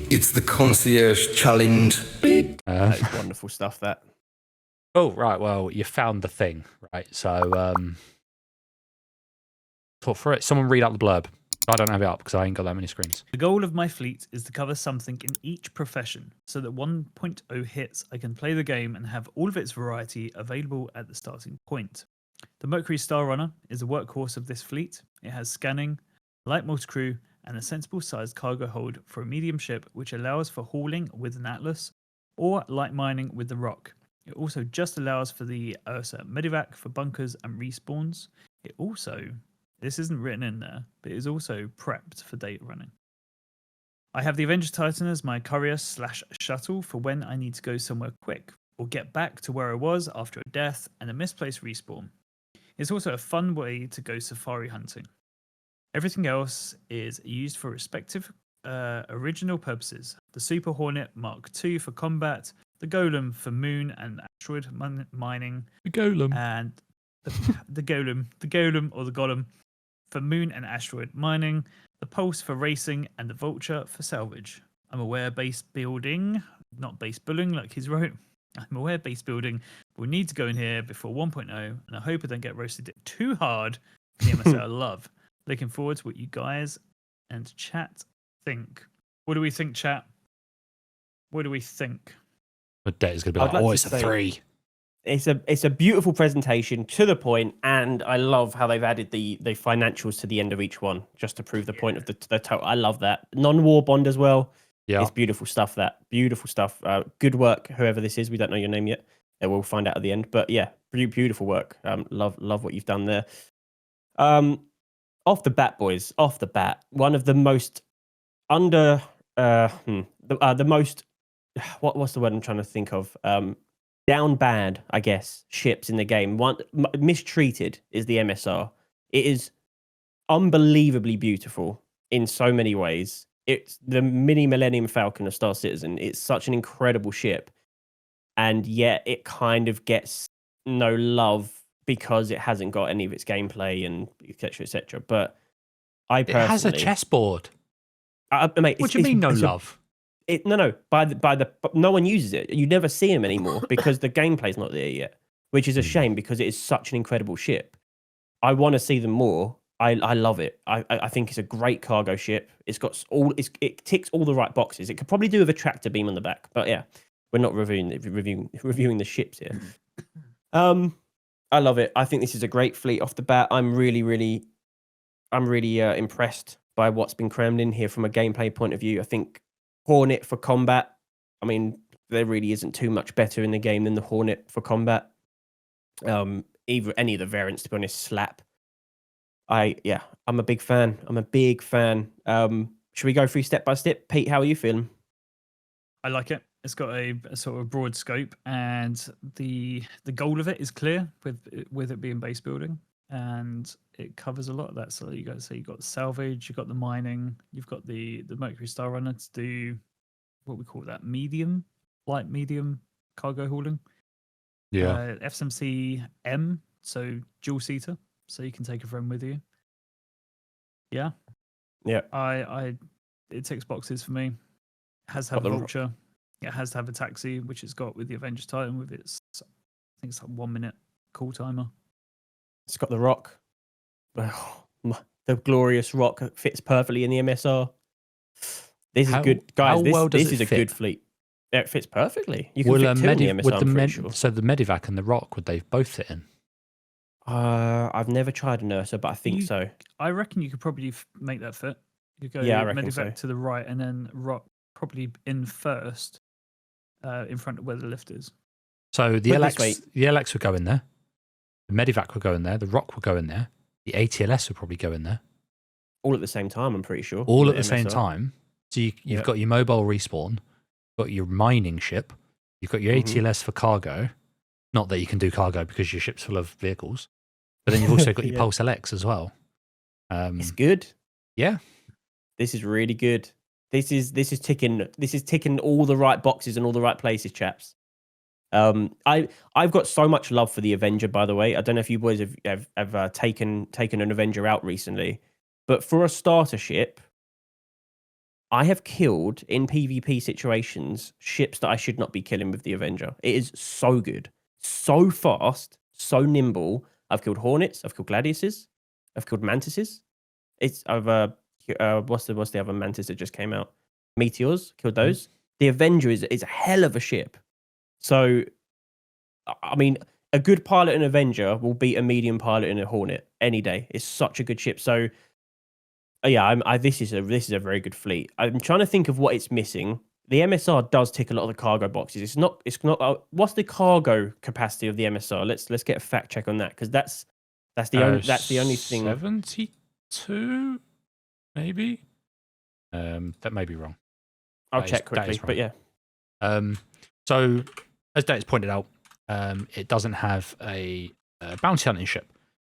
It's the Concierge Challenge. That is wonderful stuff, that. Oh, right. Well, you found the thing, right? So, talk for it. Someone read out the blurb. I don't have it up because I ain't got that many screens. The goal of my fleet is to cover something in each profession so that 1.0 hits I can play the game and have all of its variety available at the starting point. The Mercury Star Runner is the workhorse of this fleet. It has scanning, light multi-crew, and a sensible sized cargo hold for a medium ship which allows for hauling with an Atlas or light mining with the Rock. It also just allows for the Ursa Medivac for bunkers and respawns. It also, this isn't written in there, but it is also prepped for data running. I have the Avengers Titan as my courier/shuttle for when I need to go somewhere quick or get back to where I was after a death and a misplaced respawn. It's also a fun way to go safari hunting. Everything else is used for respective original purposes. The Super Hornet Mark II for combat, the Golem for moon and asteroid mining, The Golem. and the Golem or the Golem for moon and asteroid mining, the Pulse for racing, and the Vulture for salvage. I'm aware base building, not base building like he's wrote. I'm aware base building will need to go in here before 1.0, and I hope I don't get roasted too hard in the MSO I love. Looking forward to what you guys and chat think. What do we think, chat? What do we think? The debt is going to be like, it's a 3. It's a beautiful presentation, to the point, and I love how they've added the financials to the end of each one, just to prove the point of the total. I love that. Non-war bond as well. Yeah. It's beautiful stuff, that. Beautiful stuff. Good work, whoever this is. We don't know your name yet. We'll find out at the end. But yeah, beautiful work. Love what you've done there. Off the bat, boys. Off the bat, one of the most the most, what's the word I'm trying to think of? Down bad, I guess, ships in the game. Mistreated is the MSR. It is unbelievably beautiful in so many ways. It's the mini Millennium Falcon of Star Citizen. It's such an incredible ship, and yet it kind of gets no love because it hasn't got any of its gameplay and etc. etc. But I personally, it has a chessboard. Mate, what do you mean no love? No. No one uses it. You never see them anymore because the gameplay's not there yet, which is a shame because it is such an incredible ship. I want to see them more. I love it. I think it's a great cargo ship. It ticks all the right boxes. It could probably do with a tractor beam on the back, but yeah, we're not reviewing the ships here. I love it. I think this is a great fleet off the bat. I'm really impressed by what's been crammed in here from a gameplay point of view. I think Hornet for combat, I mean, there really isn't too much better in the game than the Hornet for combat. Either any of the variants, to be honest, slap. I'm a big fan. Should we go through step by step? Pete, how are you feeling? I like it. It's got a sort of broad scope, and the goal of it is clear with it being base building, and it covers a lot of that. So you've got salvage, you've got the mining, you've got the Mercury Star Runner to do what we call that light medium cargo hauling. Yeah. FSMC M, so dual seater, so you can take a friend with you. Yeah. It ticks boxes for me. It has to have a vulture. It has to have a taxi, which it's got with the Avengers Titan with its, I think it's like 1 minute call timer. It's got the Rock. Oh, the glorious Rock fits perfectly in the MSR. This is good, guys. This is a good fleet. Yeah, it fits perfectly. You can fit two in the MSR, I'm pretty sure. So the Medivac and the Rock, would they both fit in? I've never tried an Ursa, but I think so. I reckon you could probably make that fit. You could go Medivac to the right and then Rock probably in first, in front of where the lift is. So the LX would go in there. The Medivac would go in there. The Rock would go in there. The ATLS would probably go in there. All at the same time, I'm pretty sure. All at the same time. So you've got your mobile respawn, you've got your mining ship, you've got your ATLS for cargo. Not that you can do cargo because your ship's full of vehicles. But then you've also got your Pulse LX as well. It's good. Yeah. This is really good. This is ticking all the right boxes and all the right places, chaps. I've got so much love for the Avenger, by the way. I don't know if you boys have taken an Avenger out recently, but for a starter ship, I have killed in PvP situations ships that I should not be killing with the Avenger. It is so good, so fast, so nimble. I've killed Hornets, I've killed Gladiuses, I've killed Mantises. What's the other Mantis that just came out? Meteors, killed those. The Avenger is a hell of a ship. So, I mean, a good pilot in Avenger will beat a medium pilot in a Hornet any day. It's such a good ship. So, yeah, this is a very good fleet. I'm trying to think of what it's missing. The MSR does tick a lot of the cargo boxes. It's not. What's the cargo capacity of the MSR? Let's get a fact check on that, because that's the only thing. 72, maybe. That may be wrong. I'll check quickly, but yeah. So, as Date's pointed out, it doesn't have a bounty hunting ship.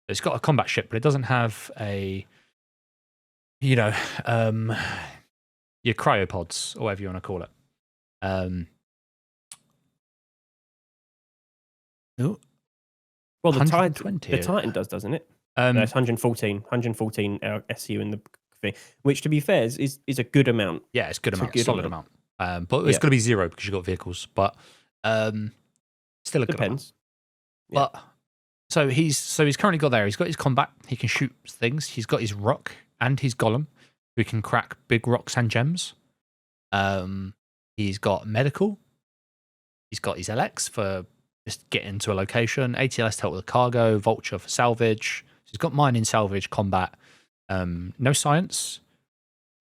It's got a combat ship, but it doesn't have a, your cryopods, or whatever you want to call it. Well, the Titan does, doesn't it? No, it's 114 SU in the thing, which, to be fair, is a good amount. Yeah, it's a good amount, solid amount. But it's going to be 0 because you've got vehicles. But still a good amount. Yeah. But so he's currently got there. He's got his combat. He can shoot things. He's got his rock and his golem, who can crack big rocks and gems. He's got medical. He's got his LX for just getting to a location. ATLS to help with the cargo. Vulture for salvage. So he's got mining, salvage, combat. No science.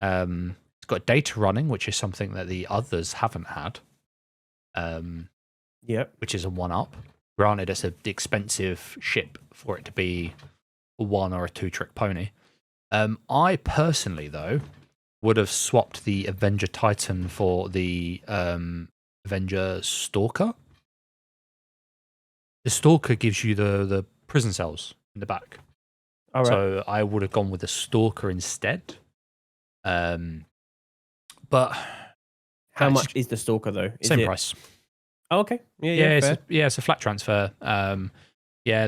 It's got data running, which is something that the others haven't had. Which is a 1-up. Granted, it's an expensive ship for it to be a 1 or a 2-trick pony. I personally, though, would have swapped the Avenger Titan for the Avenger Stalker. The Stalker gives you the prison cells in the back. All right. So I would have gone with the Stalker instead. But how much is the Stalker, though? Same price. Oh, okay. Yeah, it's a flat transfer. The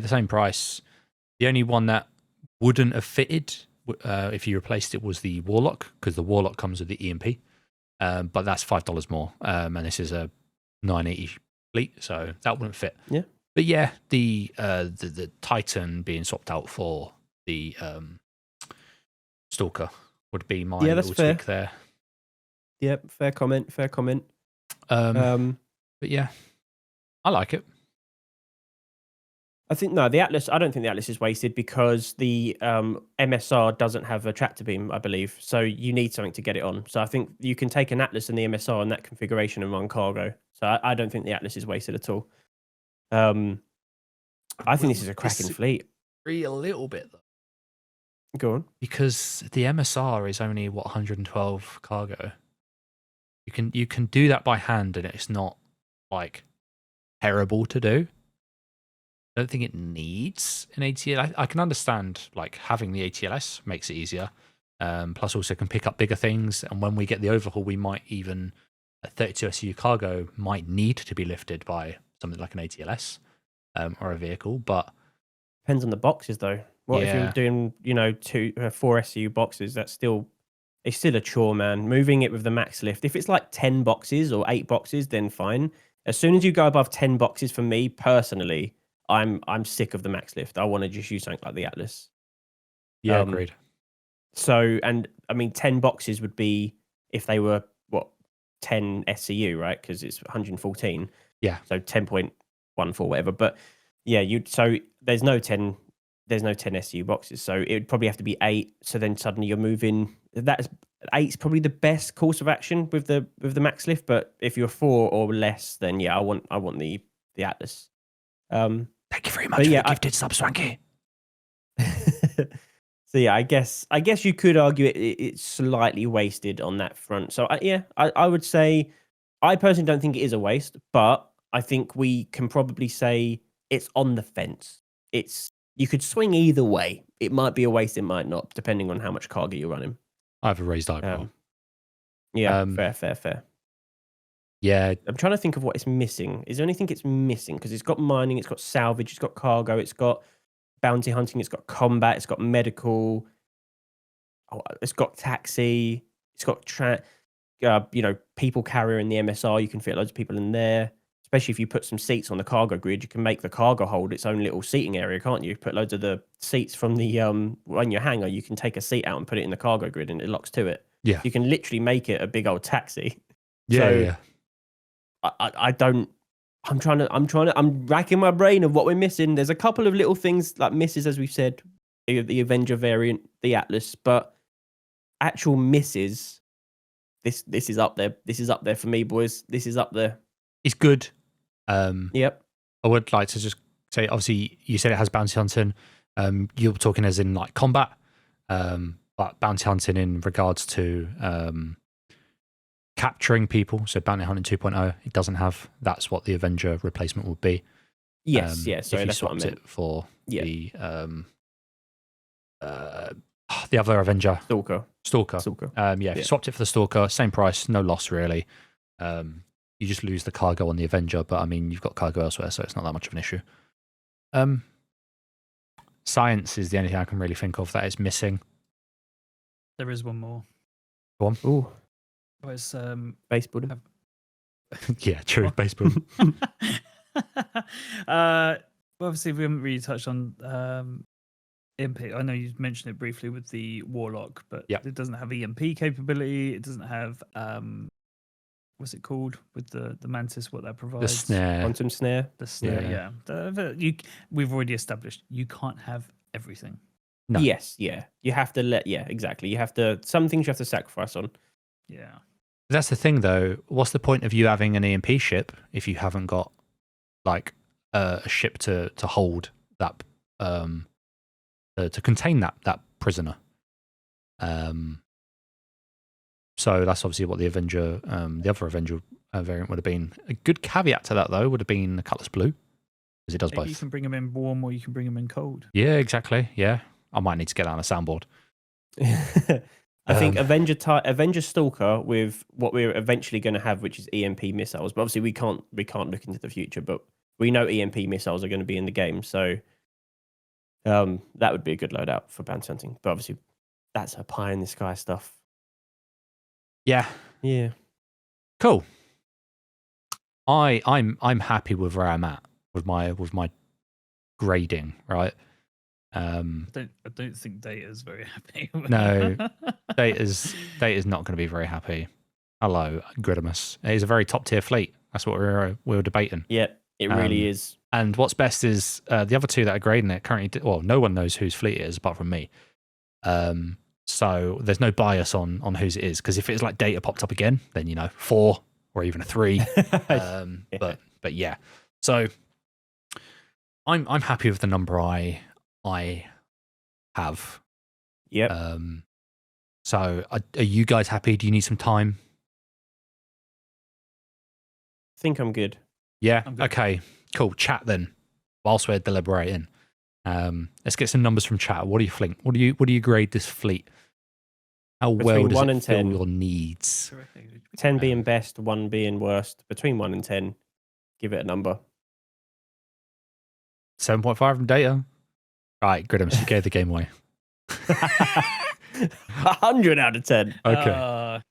same price. The only one that wouldn't have fitted if you replaced it was the Warlock, because the Warlock comes with the EMP. But that's $5 more. And this is a 980 fleet, so that wouldn't fit. Yeah. But yeah, the Titan being swapped out for the Stalker would be my little tweak there. Yep, fair comment. But yeah, I like it. I think I don't think the Atlas is wasted, because the MSR doesn't have a tractor beam, I believe. So you need something to get it on. So I think you can take an Atlas and the MSR in that configuration and run cargo. So I don't think the Atlas is wasted at all. I think this is a cracking fleet. A little bit though. Go on. Because the MSR is only 112 cargo. You can do that by hand, and it's not like terrible to do. I don't think it needs an ATLS. I can understand like having the ATLS makes it easier. Plus, also can pick up bigger things, and when we get the overhaul, we might even a 32 SU cargo might need to be lifted by something like an ATLS or a vehicle. But depends on the boxes, though. What if you're doing 4 SU boxes? It's still a chore, man. Moving it with the max lift. If it's like 10 boxes or 8 boxes, then fine. As soon as you go above 10 boxes, for me personally, I'm sick of the max lift. I want to just use something like the Atlas. Yeah, agreed. So, and I mean, 10 boxes would be if they were 10 SCU, right? Because it's 114. Yeah. So 10.14, whatever. But yeah, so there's no 10 SCU boxes. So it would probably have to be 8. So then suddenly you're moving. 8's probably the best course of action with the max lift. But if you're 4 or less, then yeah, I want the Atlas. Thank you very much for the gifted sub, Swanky. So yeah, I guess you could argue it's slightly wasted on that front. So I would say I personally don't think it is a waste, but I think we can probably say it's on the fence. You could swing either way. It might be a waste, it might not, depending on how much cargo you're running. I have a raised eyebrow. Fair. Yeah, I'm trying to think of what it's missing. Is there anything it's missing? Because it's got mining, it's got salvage, it's got cargo, it's got bounty hunting, it's got combat, it's got medical, it's got taxi, it's got people carrier in the MSR. You can fit loads of people in there. Especially if you put some seats on the cargo grid, you can make the cargo hold its own little seating area, can't you? Put loads of the seats from the on your hangar. You can take a seat out and put it in the cargo grid, and it locks to it. Yeah. You can literally make it a big old taxi. yeah, So, yeah. I don't. I'm racking my brain of what we're missing. There's a couple of little things like misses, as we've said, the Avenger variant, the Atlas, but actual misses. This is up there. This is up there for me, boys. This is up there. It's good. Yep. I would like to just say, obviously, you said it has bounty hunting. You're talking as in like combat, but bounty hunting in regards to capturing people. So bounty hunting 2.0, it doesn't have. That's what the Avenger replacement would be. Yes. Yes. Sorry, if you that's what I swapped meant. it for Yeah. the other Avenger, Stalker. Stalker. If you swapped it for the Stalker, same price, no loss really. You just lose the cargo on the Avenger, but I mean, you've got cargo elsewhere, so it's not that much of an issue. Science is the only thing I can really think of that is missing. There is one more. Go on. Ooh, Oh, it's baseball. Yeah, true. What? Baseball. Well, obviously, we haven't really touched on EMP. I know you mentioned it briefly with the Warlock, but Yep. it doesn't have EMP capability. It doesn't have what's it called with the Mantis? What that The provides? snare. Quantum snare. The snare. Yeah. Yeah. We've already established you can't have everything. No. Yes. Yeah. You have to let. Yeah. Exactly. You have to. Some things you have to sacrifice on. Yeah. That's the thing, though. What's the point of you having an EMP ship if you haven't got like a ship to hold that to contain that prisoner? So that's obviously what the Avenger, the other Avenger variant would have been. A good caveat to that, though, would have been the Cutlass Blue, because it does Maybe you both. can bring them in warm or you can bring them in cold. Yeah, exactly. Yeah, I might need to get that on a soundboard. I think Avenger Stalker with what we're eventually going to have, which is EMP missiles. But obviously, we can't look into the future. But we know EMP missiles are going to be in the game, so that would be a good loadout for bounty hunting. But obviously, that's a pie in the sky stuff. Yeah, Yeah. cool. I'm happy with where I'm at with my grading, right? I don't think Data's very happy. No, Data's not going to be very happy. Hello, Gridimus. It is a very top tier fleet. That's what we were debating. Yeah, it really is. And what's best is the other two that are grading it currently. Well, no one knows whose fleet it is apart from me. So there's no bias on whose it is, because if it's like Data popped up again, then 4 or even a 3. Yeah. But yeah. So I'm happy with the number I have. Yep. So are you guys happy? Do you need some time? I think I'm good. Yeah. I'm good. Okay. Cool. Chat then. Whilst we're deliberating, let's get some numbers from chat. What do you think? What do you grade this fleet? How well Between does 1 it and fill 10. your needs? 10 being best, 1 being worst. Between 1 and 10, give it a number. 7.5 from Data. Right, Gridimus, you gave the game away. 100 out of 10. Okay. Now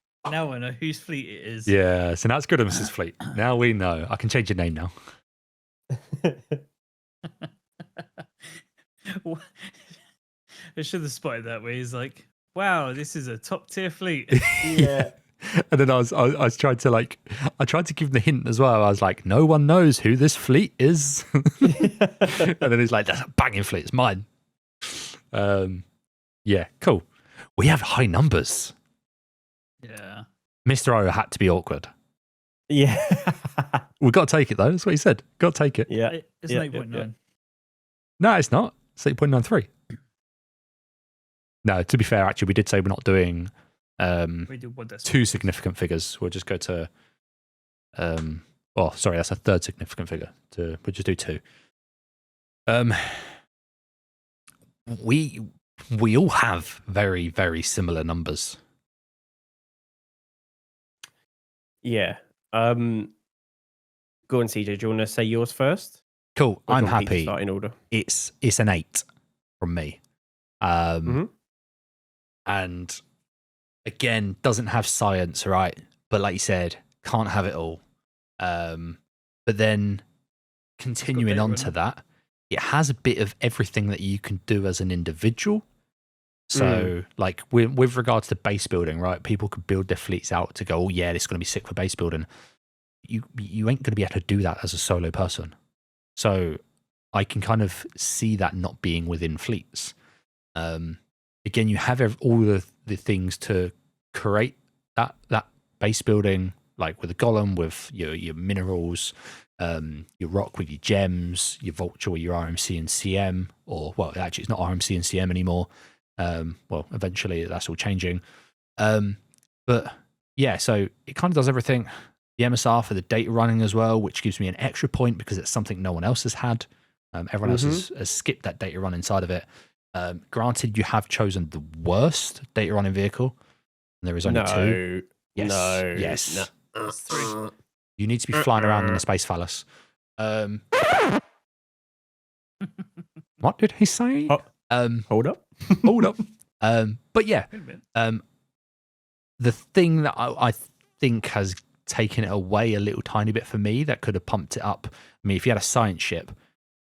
I know whose fleet it is. Yeah, so now it's Gridimus's fleet. Now we know. I can change your name now. I should have spotted that where he's like, wow, this is a top tier fleet. Yeah. And then I was trying to I tried to give him the hint as well. I was like, no one knows who this fleet is. And then he's like, that's a banging fleet. It's mine. Yeah, cool. We have high numbers. Yeah. Mr. O had to be awkward. Yeah. We've got to take it, though. That's what he said. Got to take it. Yeah. It's Yeah, an 8.9. yeah. No, it's not. It's 8.93. No, to be fair, actually, we did say we're not doing We did one decimal. 2 significant figures. We'll just go to sorry, that's a third significant figure. We'll just do 2. We all have very, very similar numbers. Yeah. Go on, CJ. Do you want to say yours first? Cool. Or do I'm you want Pete to happy. start in order. It's an 8 from me. And again, doesn't have science, right? But like you said, can't have it all. But then continuing on to that, it has a bit of everything that you can do as an individual. So, like with regards to base building, right? People could build their fleets out to go, oh yeah, this is going to be sick for base building. You ain't going to be able to do that as a solo person. So, I can kind of see that not being within fleets. Again, you have all the things to create that base building, like with a golem, with your minerals, your rock with your gems, your vulture with your RMC and CM, or well, actually, it's not RMC and CM anymore. Well, eventually that's all changing. But yeah, so it kind of does everything. The MSR for the data running as well, which gives me an extra point because it's something no one else has had. Everyone else has skipped that data run inside of it. Granted, you have chosen the worst data running vehicle. And there is only 2. Yes. No. Yes. No. It's 3. You need to be flying around in a space phallus. What did he say? Hold up. Hold up. But yeah, Wait a minute. the thing that I think has taken it away a little tiny bit for me that could have pumped it up. I mean, if you had a science ship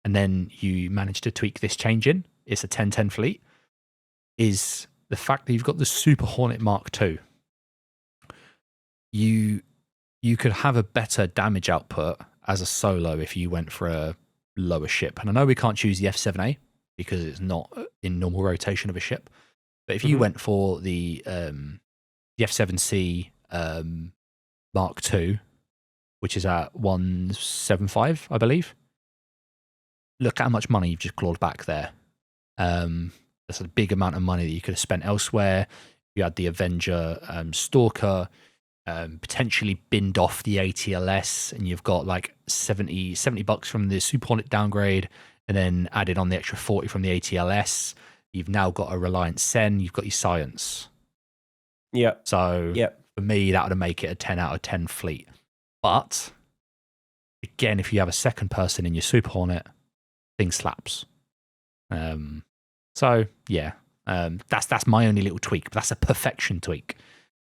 and then you managed to tweak this change in, it's a 10-10 fleet, is the fact that you've got the Super Hornet Mark II. You could have a better damage output as a solo if you went for a lower ship. And I know we can't choose the F7A because it's not in normal rotation of a ship. But if you went for the F7C Mark II, which is at 175, I believe, look how much money you've just clawed back there. That's a big amount of money that you could have spent elsewhere. You had the Avenger Stalker, potentially binned off the ATLS, and you've got like $70 from the Super Hornet downgrade, and then added on the extra 40 from the ATLS. You've now got a Reliant Sen, you've got your science. Yeah. So for me, that would make it a 10 out of 10 fleet. But again, if you have a second person in your Super Hornet, thing slaps. So yeah, that's my only little tweak, but that's a perfection tweak.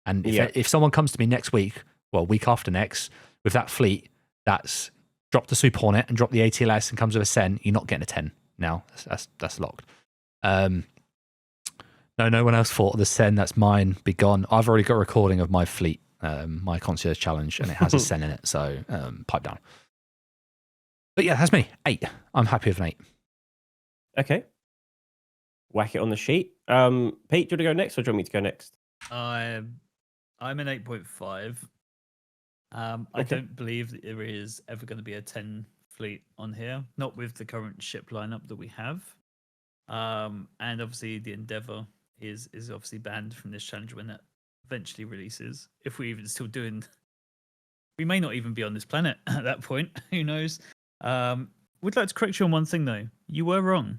And if someone comes to me next week, well, week after next, with that fleet, that's drop the Super Hornet and drop the ATLS and comes with a Sen, you're not getting a 10 now. That's locked. No one else thought of the Sen. That's mine. Be gone. I've already got a recording of my fleet, my concierge challenge, and it has a Sen in it. So pipe down. But yeah, that's me. 8. I'm happy with an 8. Okay. Whack it on the sheet. Pete, do you want to go next, or do you want me to go next? I'm an 8.5. I don't believe that there is ever going to be a 10 fleet on here, not with the current ship lineup that we have. And obviously the Endeavour is obviously banned from this challenge when that eventually releases. If we're even still doing, we may not even be on this planet at that point. Who knows? Would like to correct you on one thing though. You were wrong.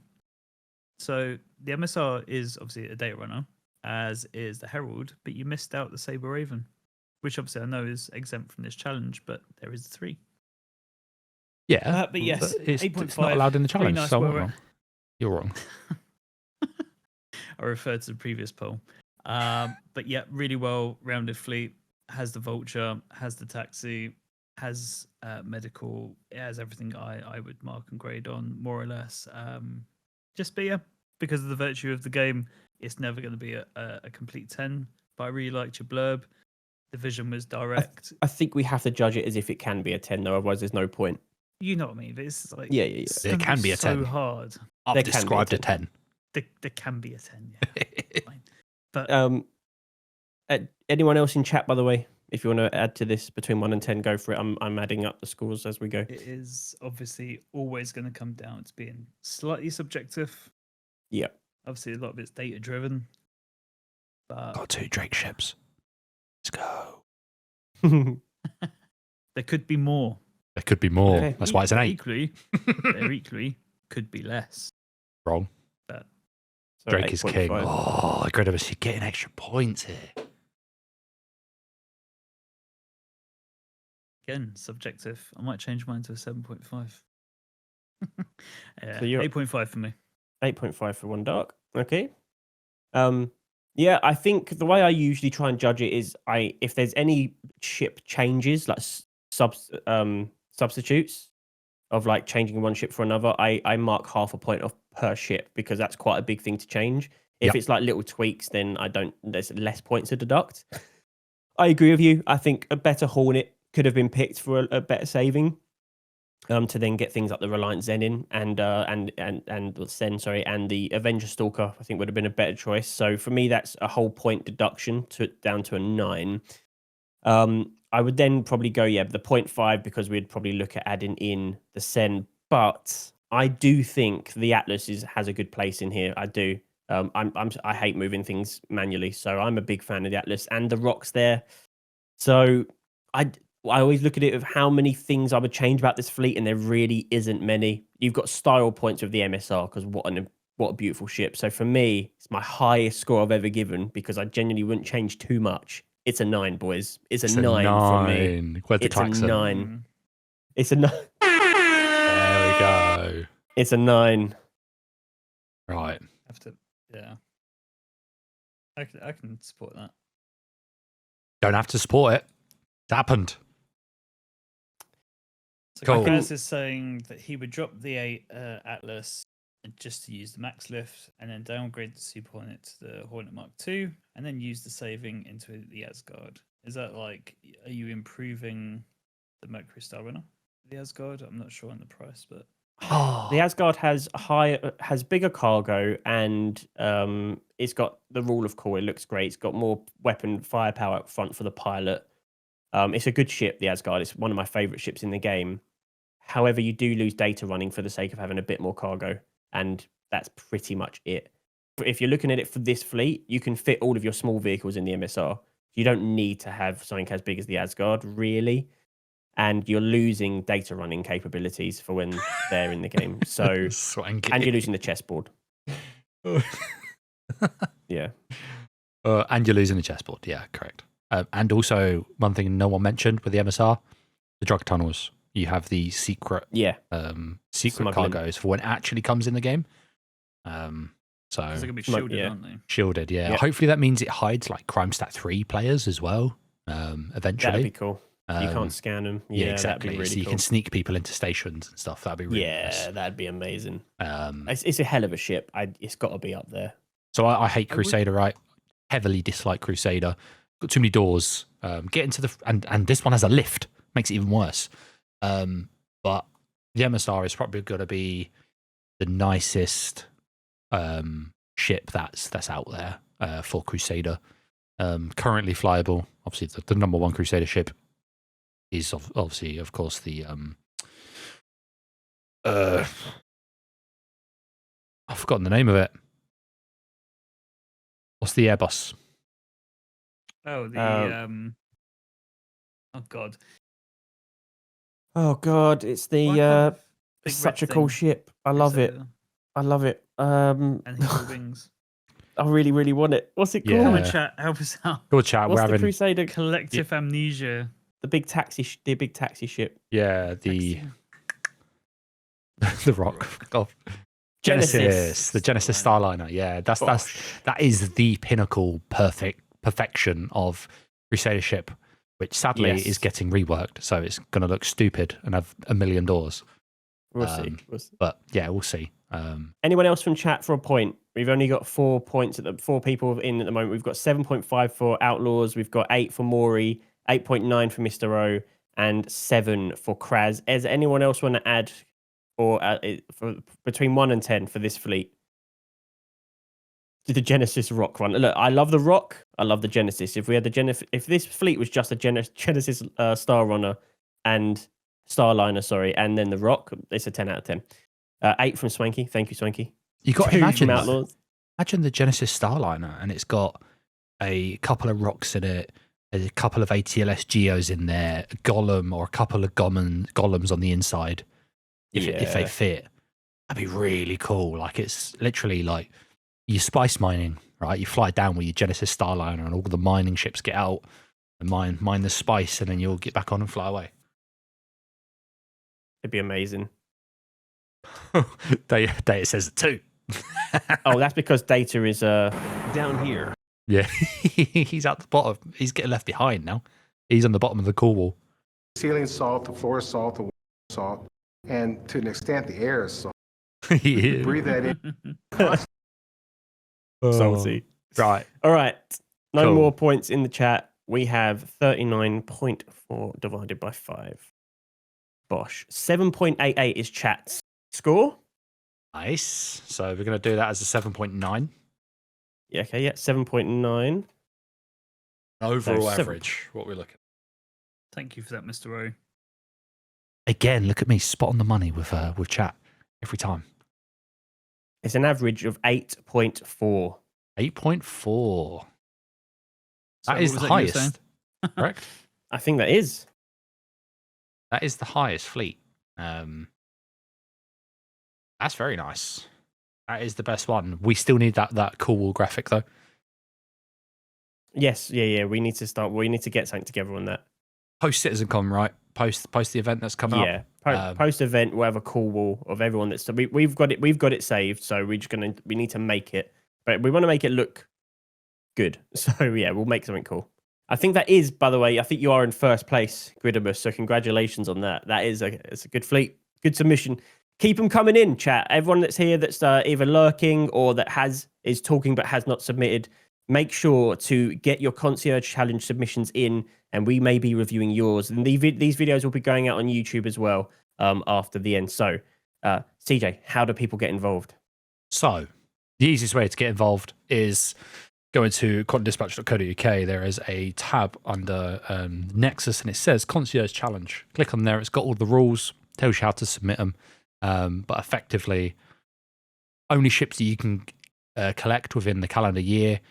So the MSR is obviously a data runner, as is the Herald, but you missed out the Saber Raven, which obviously I know is exempt from this challenge, but there is 3. Yeah, but yes, but it's 8.5. not allowed in the challenge. Nice So I'm work. wrong. You're wrong. I referred to the previous poll. But yeah, really well rounded fleet. Has the Vulture, has the taxi, has medical. It has everything I would mark and grade on, more or less. But yeah, because of the virtue of the game, it's never going to be a complete 10. But I really liked your blurb. The vision was direct. I think we have to judge it as if it can be a 10, though. Otherwise, there's no point. You know what I mean? But it's like It can be a 10. So hard. I've described a 10. There can be a 10. Yeah. Fine. But anyone else in chat, by the way, if you want to add to this between 1 and 10, go for it. I'm adding up the scores as we go. it is obviously always going to come down to being slightly subjective. Yeah. Obviously, a lot of it's data driven. But Got 2 Drake ships. Let's go. there could be more. There could be more. Okay. That's why it's an 8. There equally could be less. Wrong. But So Drake is king. 8.5. Oh, Gredimus, you're getting extra points here. Again, subjective. I might change mine to a 7.5. Yeah, So you're 8.5 for me. 8.5 for One Dark. Okay. Yeah, I think the way I usually try and judge it is if there's any ship changes, like substitutes of like changing one ship for another, I mark half a point off per ship because that's quite a big thing to change. If Yep. it's like little tweaks, then there's less points to deduct. I agree with you. I think a better Hornet could have been picked for a better saving. To then get things like the Reliant Zenin and the Sen, and the Avenger Stalker, I think would have been a better choice. So for me, that's a whole point deduction down to a 9. I would then probably go the 0.5 because we'd probably look at adding in the Sen. But I do think the Atlas has a good place in here. I do. I hate moving things manually, so I'm a big fan of the Atlas and the rocks there. So I always look at it of how many things I would change about this fleet, and there really isn't many. You've got style points with the MSR because what a beautiful ship. So for me, it's my highest score I've ever given because I genuinely wouldn't change too much. It's a 9, boys. It's a 9 from me. Where's the It's a klaxon? 9. It's a 9. There we go. It's a 9. Right. Have to, yeah. I can support that. Don't have to support it. It's happened. So Cool. Kaz is saying that he would drop the Atlas just to use the max lift and then downgrade the Super Hornet to the Hornet Mark II and then use the saving into the Asgard. Is that like, are you improving the Mercury Star Runner? The Asgard? I'm not sure on the price, but The Asgard has bigger cargo and it's got the rule of core. It looks great. It's got more weapon firepower up front for the pilot. It's a good ship, the Asgard. It's one of my favorite ships in the game. However, you do lose data running for the sake of having a bit more cargo, and that's pretty much it. If you're looking at it for this fleet, you can fit all of your small vehicles in the MSR. You don't need to have something as big as the Asgard, really. And you're losing data running capabilities for when they're in the game. So, Swanky. and you're losing the chessboard. Yeah. And you're losing the chessboard. Yeah, correct. And also, one thing no one mentioned with the MSR, the drug tunnels. You have the secret Smuggling. cargoes for when it actually comes in the game. So they're going to be shielded, yeah. aren't they? shielded, yeah. Yeah. Hopefully that means it hides like Crime Stat 3 players as well. Eventually, That'd be cool. You can't scan them. Yeah, Yeah, exactly. That'd be really so you cool. can sneak people into stations and stuff. That'd be really nice. That'd be amazing. Um, It's a hell of a ship. It's got to be up there. so I hate Crusader, right? Heavily dislike Crusader. Got too many doors. Get into the and this one has a lift. Makes it even worse. But the MSR is probably going to be the nicest ship that's out there for Crusader. Currently flyable. Obviously, the number one Crusader ship is obviously, of course, the I've forgotten the name of it. What's the Airbus? Oh, the oh god, Oh God, it's Why can't the the big it's such a red cool thing ship. I love it. Crusader I love it. and his wings. I really, really want it. What's it Yeah. called? Come and chat, help us out. Good chat. What's We're the having Crusader? Collective amnesia. The big taxi. The big taxi ship. the the Rock. Oh. Genesis, the Genesis Starliner. Yeah, that is the pinnacle perfection of Crusader ship, which sadly Yes. is getting reworked, so it's going to look stupid and have a million doors. We'll see. But yeah, we'll see. Anyone else from chat for a point? We've only got 4 points 4 people in at the moment. We've got 7.5 for Outlaws. We've got 8 for Maury, 8.9 for Mr. O, and 7 for Kraz. Does anyone else want to add or for between 1 and 10 for this fleet? The Genesis Rock one. Look, I love the Rock. I love the Genesis. If we had if this fleet was just a Genesis Star Runner and Starliner, and then the Rock, it's a 10 out of 10. 8 from Swanky. Thank you, Swanky. You got to 2 imagine from Outlaws. Imagine the Genesis Starliner, and it's got a couple of rocks in it, a couple of ATLS Geos in there, a Golem or a couple of Golems on the inside. If they fit, that'd be really cool. Like it's literally like you spice mining, right? You fly down with your Genesis Starliner, and all the mining ships get out and mine the spice, and then you'll get back on and fly away. It'd be amazing. Data says it too. Oh, that's because Data is Down here. Yeah, he's at the bottom. He's getting left behind now. He's on the bottom of the core wall. Ceiling salt, the floor is salt, the wall is salt, and to an extent, the air is salt. Yeah. Breathe that in. salty. Right. All right. No Cool. more points in the chat. We have 39.4 divided by 5. Bosh. 7.88 is chat's score. Nice. So we're going to do that as a 7.9. Yeah, okay, yeah, 7.9. Overall seven. average. What we're looking at. Thank you for that, Mr. O. Again, look at me, spot on the money with chat every time. It's an average of 8.4. 8.4. That So is what the was that you were saying? highest, correct? I think that is. That is the highest fleet. That's very nice. That is the best one. We still need that cool wall graphic though. Yes, yeah. We need to get something together on that. Post CitizenCon, right? Post the event that's coming Yeah. up. Post event, we'll have a cool wall of everyone that's we've got it saved, so we need to make it. But we want to make it look good. So yeah, we'll make something cool. I think that is, by the way, I think you are in first place, Gridimus. So congratulations on that. It's a good fleet, good submission. Keep them coming in, chat. Everyone that's here that's either lurking or that is talking but has not submitted, make sure to get your Concierge Challenge submissions in, and we may be reviewing yours. And these videos will be going out on YouTube as well after the end. So, CJ, how do people get involved? So, the easiest way to get involved is going to contentdispatch.co.uk. There is a tab under Nexus, and it says Concierge Challenge. Click on there. It's got all the rules, tells you how to submit them. But effectively, only ships that you can collect within the calendar year.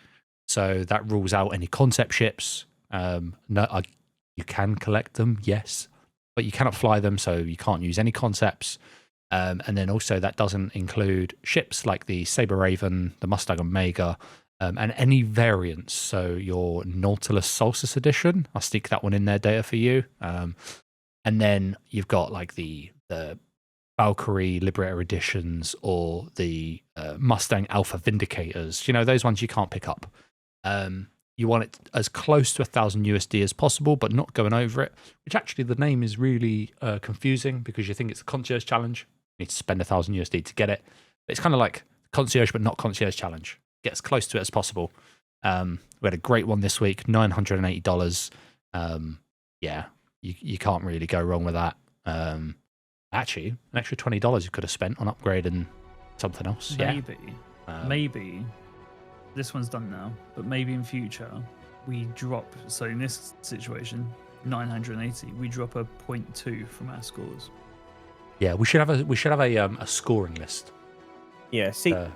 So that rules out any concept ships. You can collect them, yes, but you cannot fly them, so you can't use any concepts. And then also that doesn't include ships like the Saber Raven, the Mustang Omega, and any variants. So your Nautilus Solstice Edition, I'll stick that one in there, Data, for you. And then you've got like the Valkyrie Liberator Editions or the Mustang Alpha Vindicators. You know, those ones you can't pick up. You want it as close to 1,000 USD as possible, but not going over it, which actually the name is really confusing because you think it's a Concierge Challenge. You need to spend 1,000 USD to get it. It's kind of like Concierge, but not Concierge Challenge. Get as close to it as possible. We had a great one this week, $980. Yeah, you can't really go wrong with that. Actually, an extra $20 you could have spent on upgrading something else. Maybe this one's done now, but maybe in future we drop. So in this situation, 980, we drop a 0.2 from our scores. Yeah, we should have a scoring list. Yeah, so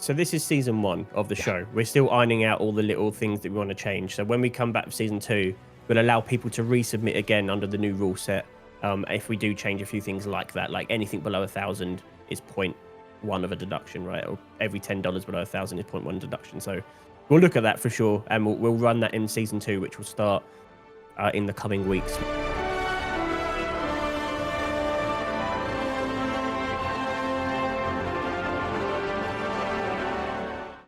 this is season 1 of the show. We're still ironing out all the little things that we want to change. So when we come back for season 2, we'll allow people to resubmit again under the new rule set. If we do change a few things like that, like anything below 1,000 is 0.1 of a deduction, right? Or every $10 below 1,000 is 0.1 deduction. So we'll look at that for sure, and we'll run that in season 2, which will start in the coming weeks.